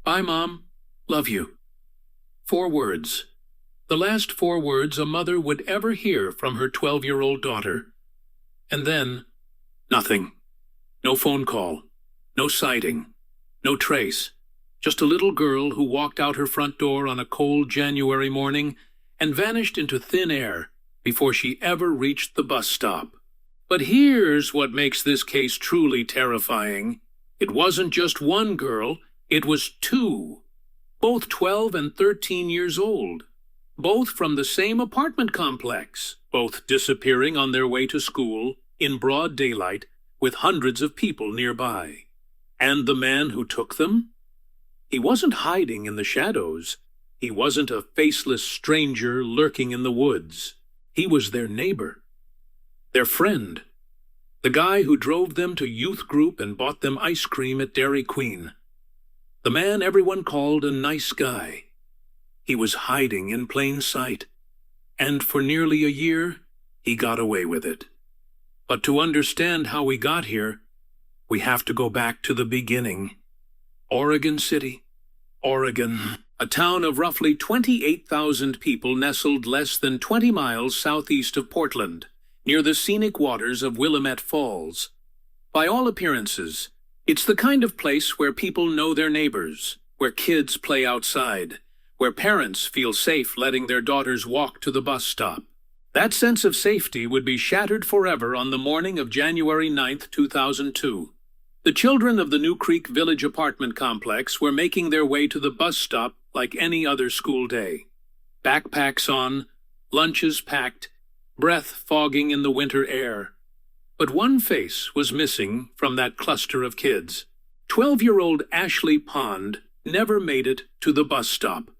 Bye, Mom. Love you. 4 words. The last 4 words a mother would ever hear from her 12-year-old daughter. And then, nothing. No phone call. No sighting. No trace. Just a little girl who walked out her front door on a cold January morning and vanished into thin air before she ever reached the bus stop. But here's what makes this case truly terrifying. It wasn't just one girl, it was 2. Both 12 and 13 years old. Both from the same apartment complex. Both disappearing on their way to school in broad daylight with hundreds of people nearby. And the man who took them? He wasn't hiding in the shadows. He wasn't a faceless stranger lurking in the woods. He was their neighbor. Their friend. The guy who drove them to youth group and bought them ice cream at Dairy Queen. The man everyone called a nice guy. He was hiding in plain sight. And for nearly a year, he got away with it. But to understand how we got here, we have to go back to the beginning. Oregon City, Oregon, a town of roughly 28,000 people nestled less than 20 miles southeast of Portland, near the scenic waters of Willamette Falls. By all appearances, it's the kind of place where people know their neighbors, where kids play outside, where parents feel safe letting their daughters walk to the bus stop. That sense of safety would be shattered forever on the morning of January 9th, 2002. The children of the New Creek Village apartment complex were making their way to the bus stop like any other school day. Backpacks on, lunches packed, breath fogging in the winter air. But one face was missing from that cluster of kids. 12-year-old Ashley Pond never made it to the bus stop.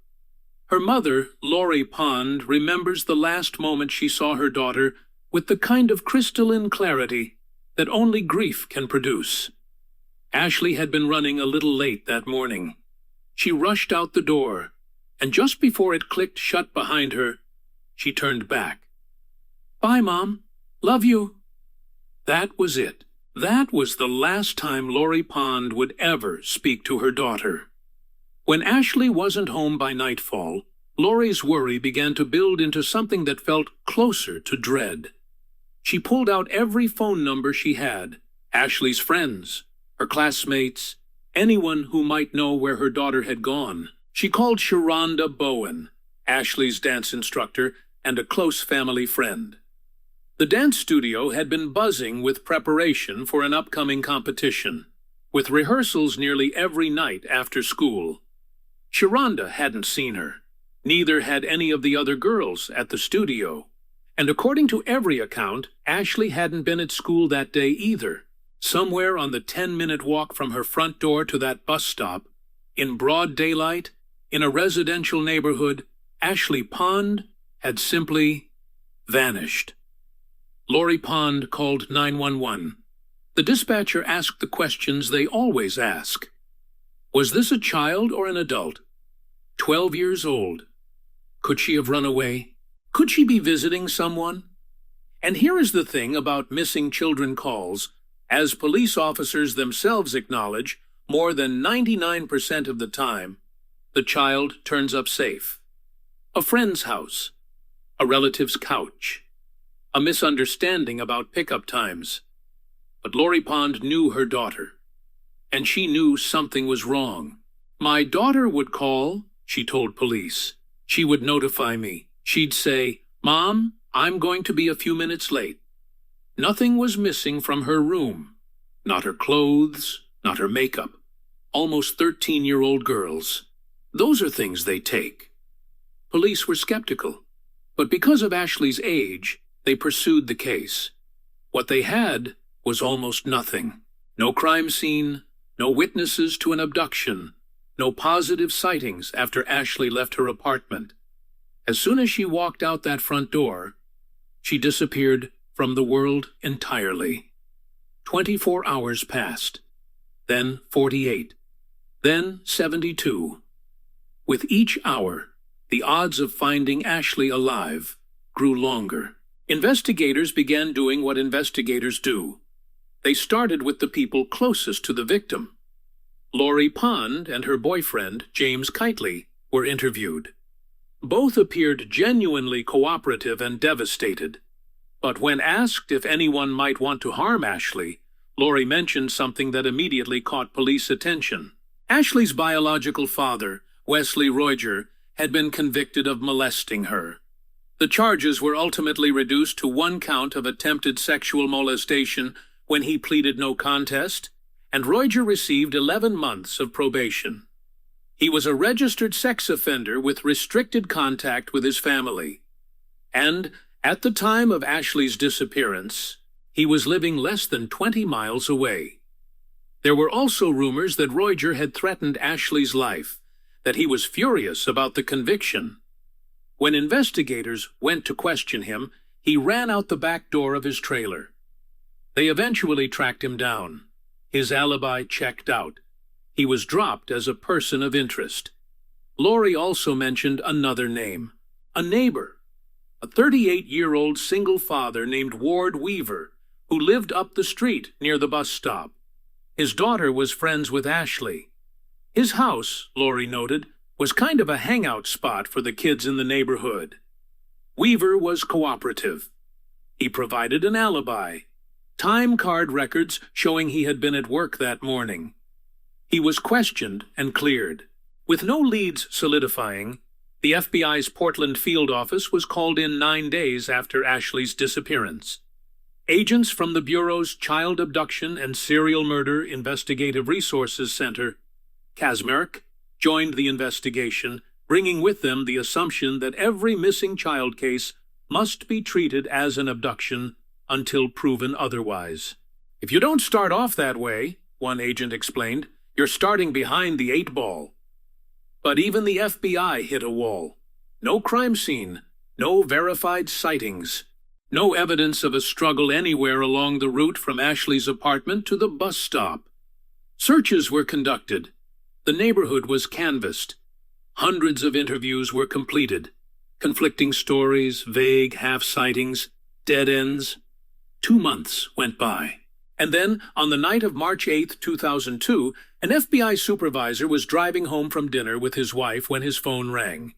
Her mother, Lori Pond, remembers the last moment she saw her daughter with the kind of crystalline clarity that only grief can produce. Ashley had been running a little late that morning. She rushed out the door, and just before it clicked shut behind her, she turned back. Bye, Mom. Love you. That was it. That was the last time Lori Pond would ever speak to her daughter. When Ashley wasn't home by nightfall, Lori's worry began to build into something that felt closer to dread. She pulled out every phone number she had, Ashley's friends, her classmates, anyone who might know where her daughter had gone. She called Sharonda Bowen, Ashley's dance instructor and a close family friend. The dance studio had been buzzing with preparation for an upcoming competition, with rehearsals nearly every night after school. Sharonda hadn't seen her. Neither had any of the other girls at the studio. And according to every account, Ashley hadn't been at school that day either. Somewhere on the 10-minute walk from her front door to that bus stop, in broad daylight, in a residential neighborhood, Ashley Pond had simply vanished. Lori Pond called 911. The dispatcher asked the questions they always ask. Was this a child or an adult? 12 years old. Could she have run away? Could she be visiting someone? And here is the thing about missing children calls. As police officers themselves acknowledge, more than 99% of the time, the child turns up safe. A friend's house. A relative's couch. A misunderstanding about pickup times. But Lori Pond knew her daughter. And she knew something was wrong. My daughter would call, she told police. She would notify me. She'd say, Mom, I'm going to be a few minutes late. Nothing was missing from her room. Not her clothes, not her makeup. Almost 13-year-old girls. Those are things they take. Police were skeptical. But because of Ashley's age, they pursued the case. What they had was almost nothing. No crime scene, no witnesses to an abduction, no positive sightings after Ashley left her apartment. As soon as she walked out that front door, she disappeared from the world entirely. 24 hours passed, then 48, then 72. With each hour, the odds of finding Ashley alive grew longer. Investigators began doing what investigators do. They started with the people closest to the victim. Lori Pond and her boyfriend, James Kitely, were interviewed. Both appeared genuinely cooperative and devastated. But when asked if anyone might want to harm Ashley, Lori mentioned something that immediately caught police attention. Ashley's biological father, Wesley Roiger, had been convicted of molesting her. The charges were ultimately reduced to one count of attempted sexual molestation when he pleaded no contest, and Roiger received 11 months of probation. He was a registered sex offender with restricted contact with his family. And, at the time of Ashley's disappearance, he was living less than 20 miles away. There were also rumors that Roiger had threatened Ashley's life, that he was furious about the conviction. When investigators went to question him, he ran out the back door of his trailer. They eventually tracked him down. His alibi checked out. He was dropped as a person of interest. Lori also mentioned another name, a neighbor, a 38-year-old single father named Ward Weaver, who lived up the street near the bus stop. His daughter was friends with Ashley. His house, Lori noted, was kind of a hangout spot for the kids in the neighborhood. Weaver was cooperative. He provided an alibi, time card records showing he had been at work that morning. He was questioned and cleared. With no leads solidifying, the FBI's Portland field office was called in 9 days after Ashley's disappearance. Agents from the Bureau's Child Abduction and Serial Murder Investigative Resources Center, CASMERC, joined the investigation, bringing with them the assumption that every missing child case must be treated as an abduction until proven otherwise. "If you don't start off that way," one agent explained, "you're starting behind the 8 ball. But even the FBI hit a wall. No crime scene, no verified sightings, no evidence of a struggle anywhere along the route from Ashley's apartment to the bus stop. Searches were conducted. The neighborhood was canvassed. Hundreds of interviews were completed. Conflicting stories, vague half-sightings, dead ends. 2 months went by. And then, on the night of March 8, 2002, an FBI supervisor was driving home from dinner with his wife when his phone rang.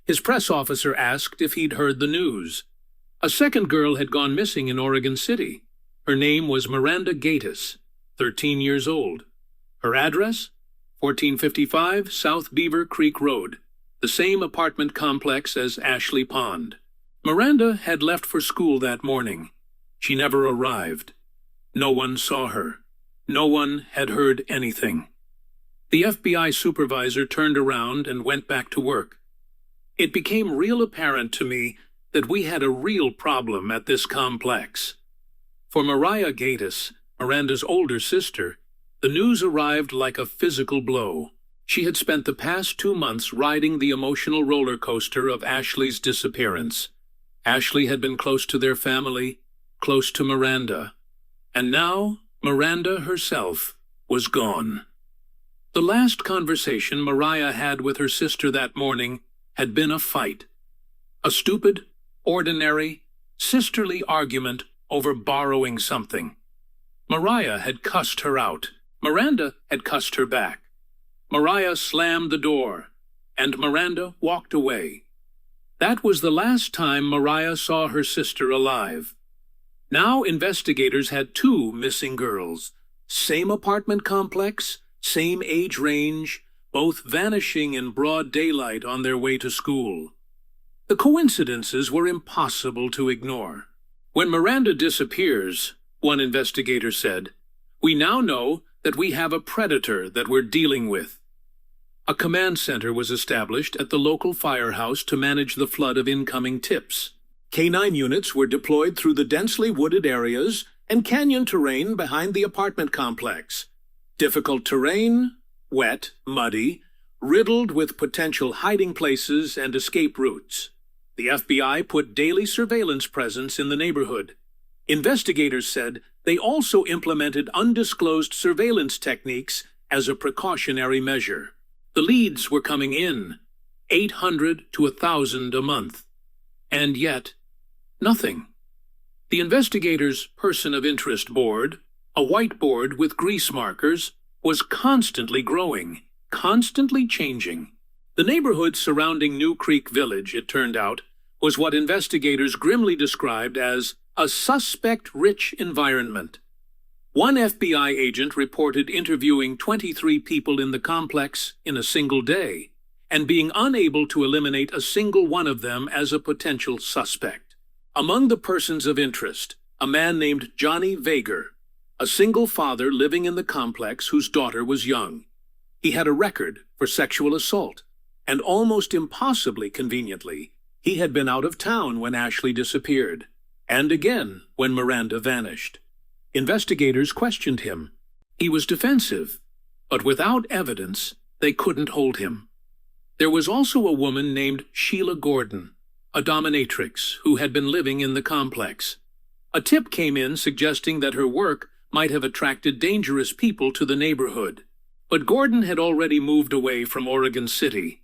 His press officer asked if he'd heard the news. A second girl had gone missing in Oregon City. Her name was Miranda Gatiss, 13 years old. Her address? 1455 South Beaver Creek Road, the same apartment complex as Ashley Pond. Miranda had left for school that morning. She never arrived. No one saw her. No one had heard anything. The FBI supervisor turned around and went back to work. It became real apparent to me that we had a real problem at this complex. For Mariah Gatiss, Miranda's older sister, the news arrived like a physical blow. She had spent the past 2 months riding the emotional roller coaster of Ashley's disappearance. Ashley had been close to their family, close to Miranda. And now, Miranda herself was gone. The last conversation Mariah had with her sister that morning had been a fight. A stupid, ordinary, sisterly argument over borrowing something. Mariah had cussed her out. Miranda had cussed her back. Mariah slammed the door, and Miranda walked away. That was the last time Mariah saw her sister alive. Now investigators had 2 missing girls. Same apartment complex, same age range, both vanishing in broad daylight on their way to school. The coincidences were impossible to ignore. When Miranda disappears, one investigator said, "We now know that we have a predator that we're dealing with." A command center was established at the local firehouse to manage the flood of incoming tips. K-9 units were deployed through the densely wooded areas and canyon terrain behind the apartment complex. Difficult terrain, wet, muddy, riddled with potential hiding places and escape routes. The FBI put daily surveillance presence in the neighborhood. Investigators said they also implemented undisclosed surveillance techniques as a precautionary measure. The leads were coming in, 800 to 1,000 a month. And yet, nothing. The investigators' person of interest board, a whiteboard with grease markers, was constantly growing, constantly changing. The neighborhood surrounding New Creek Village, it turned out, was what investigators grimly described as a suspect-rich environment. One FBI agent reported interviewing 23 people in the complex in a single day, and being unable to eliminate a single one of them as a potential suspect. Among the persons of interest, a man named Johnny Vager, a single father living in the complex whose daughter was young. He had a record for sexual assault, and almost impossibly conveniently, he had been out of town when Ashley disappeared, and again when Miranda vanished. Investigators questioned him. He was defensive, but without evidence, they couldn't hold him. There was also a woman named Sheila Gordon, a dominatrix who had been living in the complex. A tip came in suggesting that her work might have attracted dangerous people to the neighborhood, but Gordon had already moved away from Oregon City,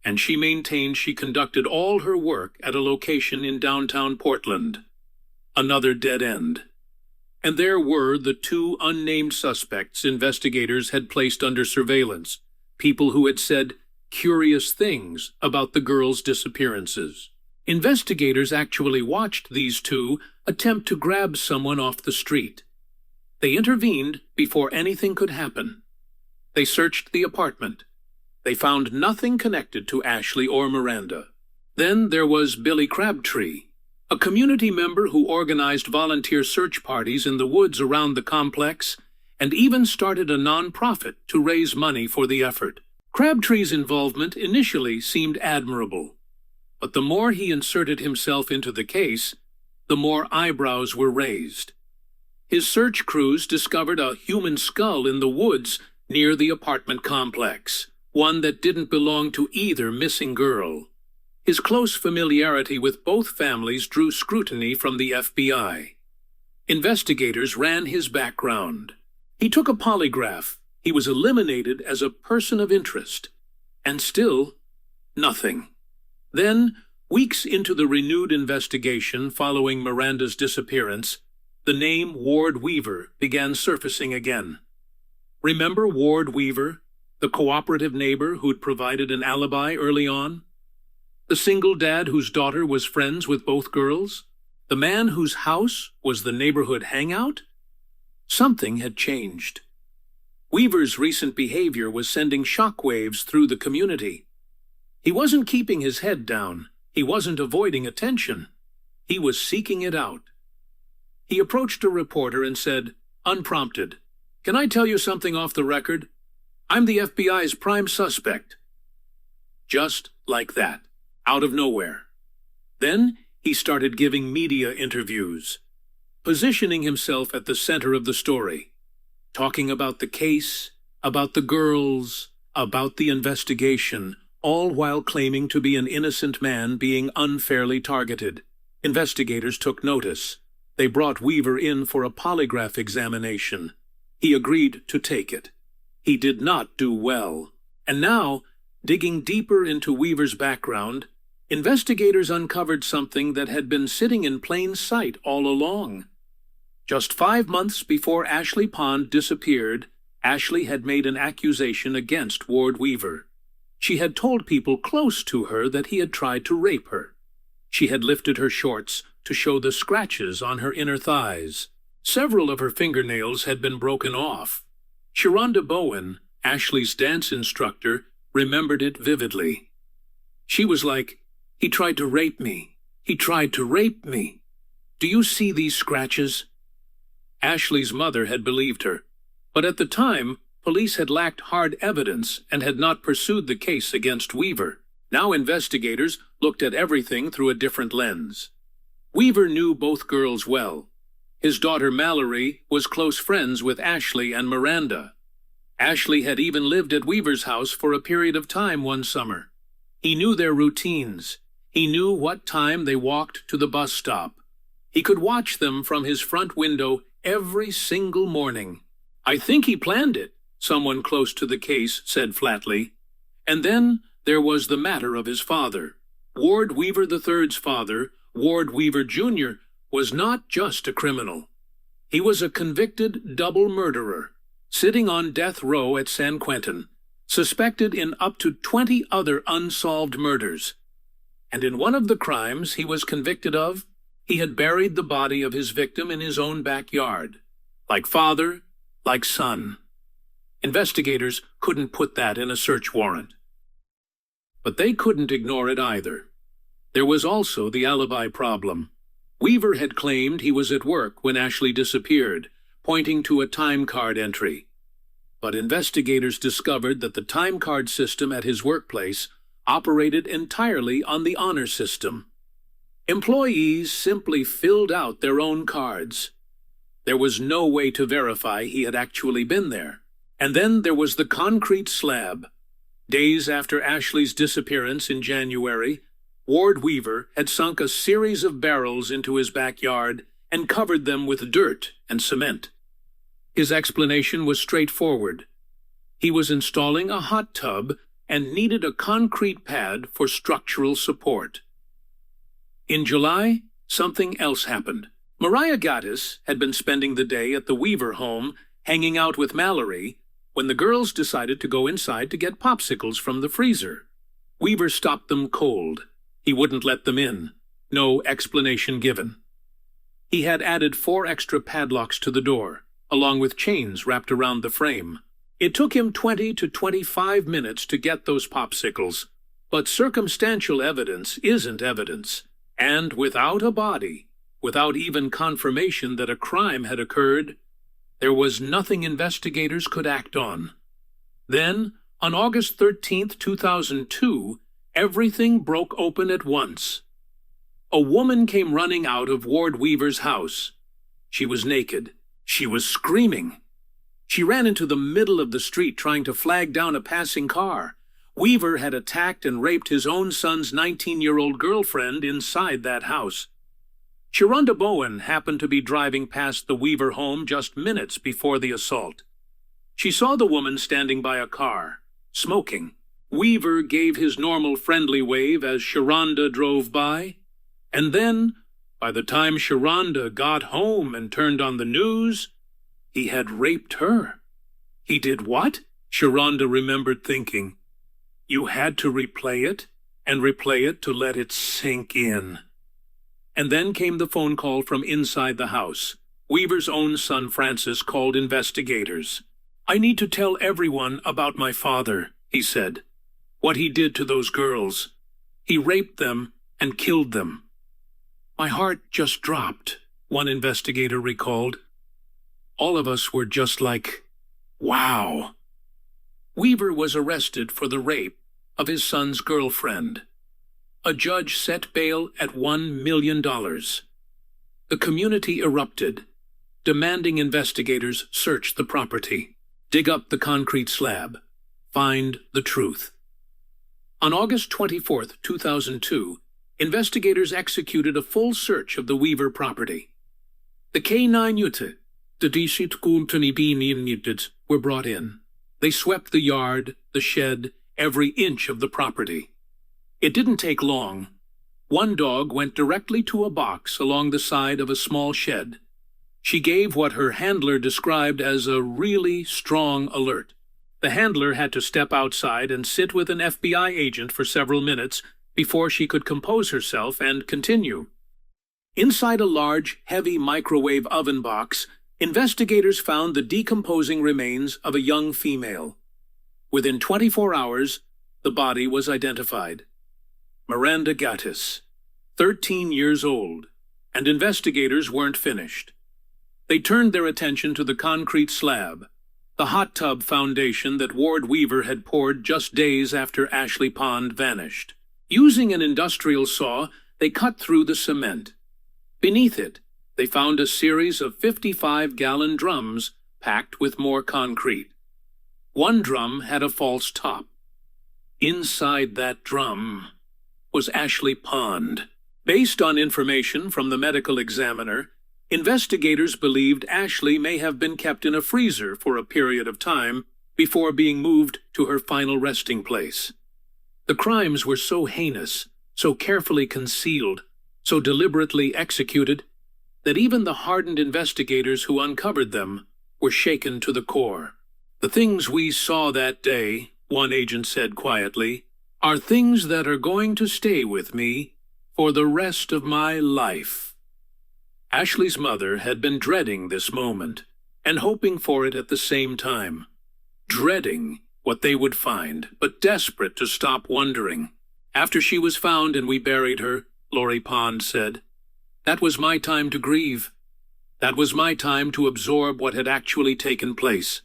and she maintained she conducted all her work at a location in downtown Portland. Another dead end. And there were the two unnamed suspects investigators had placed under surveillance, people who had said curious things about the girls' disappearances. Investigators actually watched these two attempt to grab someone off the street. They intervened before anything could happen. They searched the apartment. They found nothing connected to Ashley or Miranda. Then there was Billy Crabtree, a community member who organized volunteer search parties in the woods around the complex and even started a non-profit to raise money for the effort. Crabtree's involvement initially seemed admirable, but the more he inserted himself into the case, the more eyebrows were raised. His search crews discovered a human skull in the woods near the apartment complex, one that didn't belong to either missing girl. His close familiarity with both families drew scrutiny from the FBI. Investigators ran his background. He took a polygraph. He was eliminated as a person of interest. And still, nothing. Then, weeks into the renewed investigation following Miranda's disappearance, the name Ward Weaver began surfacing again. Remember Ward Weaver, the cooperative neighbor who'd provided an alibi early on? The single dad whose daughter was friends with both girls? The man whose house was the neighborhood hangout? Something had changed. Weaver's recent behavior was sending shockwaves through the community. He wasn't keeping his head down. He wasn't avoiding attention. He was seeking it out. He approached a reporter and said, unprompted, "Can I tell you something off the record? I'm the FBI's prime suspect." Just like that. Out of nowhere. Then he started giving media interviews, positioning himself at the center of the story, talking about the case, about the girls, about the investigation, all while claiming to be an innocent man being unfairly targeted. Investigators took notice. They brought Weaver in for a polygraph examination. He agreed to take it. He did not do well. And now, digging deeper into Weaver's background, investigators uncovered something that had been sitting in plain sight all along. Just 5 months before Ashley Pond disappeared, Ashley had made an accusation against Ward Weaver. She had told people close to her that he had tried to rape her. She had lifted her shorts to show the scratches on her inner thighs. Several of her fingernails had been broken off. Sharonda Bowen, Ashley's dance instructor, remembered it vividly. She was like, "He tried to rape me. He tried to rape me. Do you see these scratches?" Ashley's mother had believed her, but at the time, police had lacked hard evidence and had not pursued the case against Weaver. Now investigators looked at everything through a different lens. Weaver knew both girls well. His daughter Mallory was close friends with Ashley and Miranda. Ashley had even lived at Weaver's house for a period of time one summer. He knew their routines. He knew what time they walked to the bus stop. He could watch them from his front window every single morning. "I think he planned it," someone close to the case said flatly. And then there was the matter of his father. Ward Weaver III's father, Ward Weaver Jr., was not just a criminal. He was a convicted double murderer. sitting on death row at San Quentin, suspected in up to 20 other unsolved murders. And in one of the crimes he was convicted of, he had buried the body of his victim in his own backyard. Like father, like son. Investigators couldn't put that in a search warrant. But they couldn't ignore it either. There was also the alibi problem. Weaver had claimed he was at work when Ashley disappeared, pointing to a time card entry. But investigators discovered that the time card system at his workplace operated entirely on the honor system. Employees simply filled out their own cards. There was no way to verify he had actually been there. And then there was the concrete slab. Days after Ashley's disappearance in January, Ward Weaver had sunk a series of barrels into his backyard and covered them with dirt and cement. His explanation was straightforward. He was installing a hot tub and needed a concrete pad for structural support. In July, something else happened. Mariah Gaddis had been spending the day at the Weaver home, hanging out with Mallory, when the girls decided to go inside to get popsicles from the freezer. Weaver stopped them cold. He wouldn't let them in. No explanation given. He had added 4 extra padlocks to the door, along with chains wrapped around the frame. It took him 20 to 25 minutes to get those popsicles, but circumstantial evidence isn't evidence. And without a body, without even confirmation that a crime had occurred, there was nothing investigators could act on. Then, on August 13, 2002, everything broke open at once. A woman came running out of Ward Weaver's house. She was naked. She was screaming. She ran into the middle of the street trying to flag down a passing car. Weaver had attacked and raped his own son's 19-year-old girlfriend inside that house. Sharonda Bowen happened to be driving past the Weaver home just minutes before the assault. She saw the woman standing by a car, smoking. Weaver gave his normal friendly wave as Sharonda drove by. And then, by the time Sharonda got home and turned on the news, he had raped her. He did what? Sharonda remembered thinking. You had to replay it, and replay it to let it sink in. And then came the phone call from inside the house. Weaver's own son Francis called investigators. I need to tell everyone about my father, he said. What he did to those girls. He raped them and killed them. My heart just dropped, one investigator recalled. All of us were just like, wow. Weaver was arrested for the rape of his son's girlfriend. A judge set bail at $1 million. The community erupted, demanding investigators search the property, dig up the concrete slab, find the truth. On August 24, 2002, investigators executed a full search of the Weaver property. The K9 unit, the unit, were brought in. They swept the yard, the shed, every inch of the property. It didn't take long. One dog went directly to a box along the side of a small shed. She gave what her handler described as a really strong alert. The handler had to step outside and sit with an FBI agent for several minutes before she could compose herself and continue. Inside a large, heavy microwave oven box, investigators found the decomposing remains of a young female. Within 24 hours, the body was identified. Miranda Gaddis, 13 years old, and investigators weren't finished. They turned their attention to the concrete slab, the hot tub foundation that Ward Weaver had poured just days after Ashley Pond vanished. Using an industrial saw, they cut through the cement. Beneath it, they found a series of 55-gallon drums packed with more concrete. One drum had a false top. Inside that drum was Ashley Pond. Based on information from the medical examiner, investigators believed Ashley may have been kept in a freezer for a period of time before being moved to her final resting place. The crimes were so heinous, so carefully concealed, so deliberately executed, that even the hardened investigators who uncovered them were shaken to the core. "The things we saw that day," one agent said quietly, "are things that are going to stay with me for the rest of my life." Ashley's mother had been dreading this moment and hoping for it at the same time. Dreading what they would find, but desperate to stop wondering. "After she was found and we buried her," Lori Pond said, "that was my time to grieve. That was my time to absorb what had actually taken place."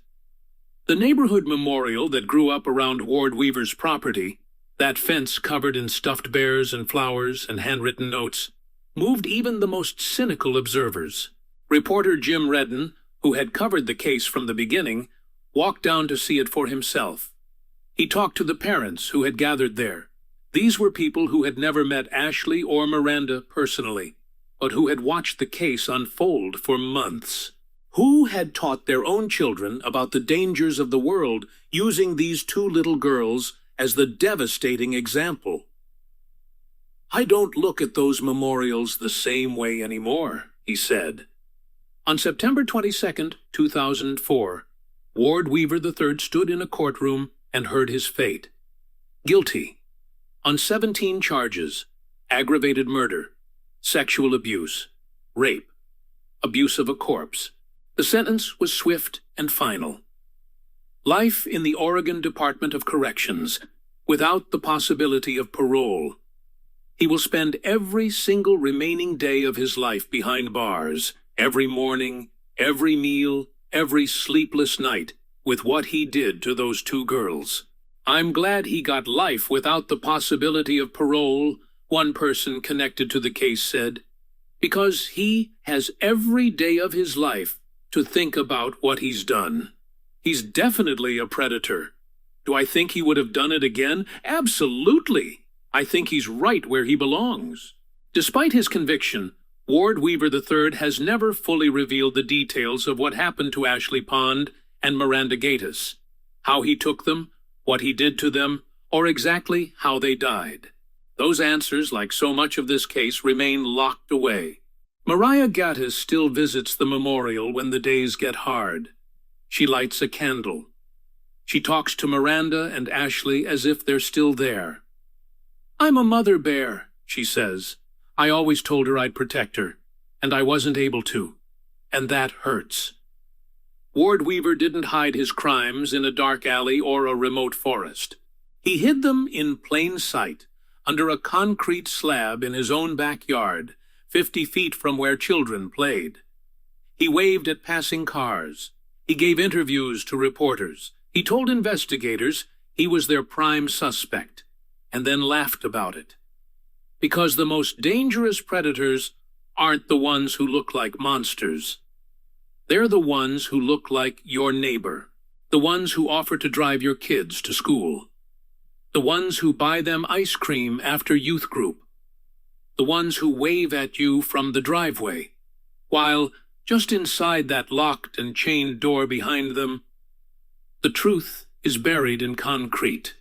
The neighborhood memorial that grew up around Ward Weaver's property, that fence covered in stuffed bears and flowers and handwritten notes, moved even the most cynical observers. Reporter Jim Redden, who had covered the case from the beginning, walked down to see it for himself. He talked to the parents who had gathered there. These were people who had never met Ashley or Miranda personally, but who had watched the case unfold for months. Who had taught their own children about the dangers of the world using these two little girls as the devastating example? "I don't look at those memorials the same way anymore," he said. On September 22, 2004, Ward Weaver III stood in a courtroom and heard his fate. Guilty on 17 charges: aggravated murder, sexual abuse, rape, abuse of a corpse. The sentence was swift and final. Life in the Oregon Department of Corrections, without the possibility of parole. He will spend every single remaining day of his life behind bars, every morning, every meal, every sleepless night, with what he did to those two girls. "I'm glad he got life without the possibility of parole," one person connected to the case said, "because he has every day of his life to think about what he's done." He's definitely a predator. Do I think he would have done it again? Absolutely. I think he's right where he belongs. Despite his conviction, Ward Weaver III has never fully revealed the details of what happened to Ashley Pond and Miranda Gatiss, how he took them, what he did to them, or exactly how they died. Those answers, like so much of this case, remain locked away. Mariah Gatiss still visits the memorial when the days get hard. She lights a candle. She talks to Miranda and Ashley as if they're still there. "I'm a mother bear," she says. "I always told her I'd protect her, and I wasn't able to. And that hurts." Ward Weaver didn't hide his crimes in a dark alley or a remote forest. He hid them in plain sight, under a concrete slab in his own backyard, 50 feet from where children played. He waved at passing cars. He gave interviews to reporters. He told investigators he was their prime suspect, and then laughed about it. Because the most dangerous predators aren't the ones who look like monsters. They're the ones who look like your neighbor, the ones who offer to drive your kids to school, the ones who buy them ice cream after youth group, the ones who wave at you from the driveway, while just inside that locked and chained door behind them, the truth is buried in concrete.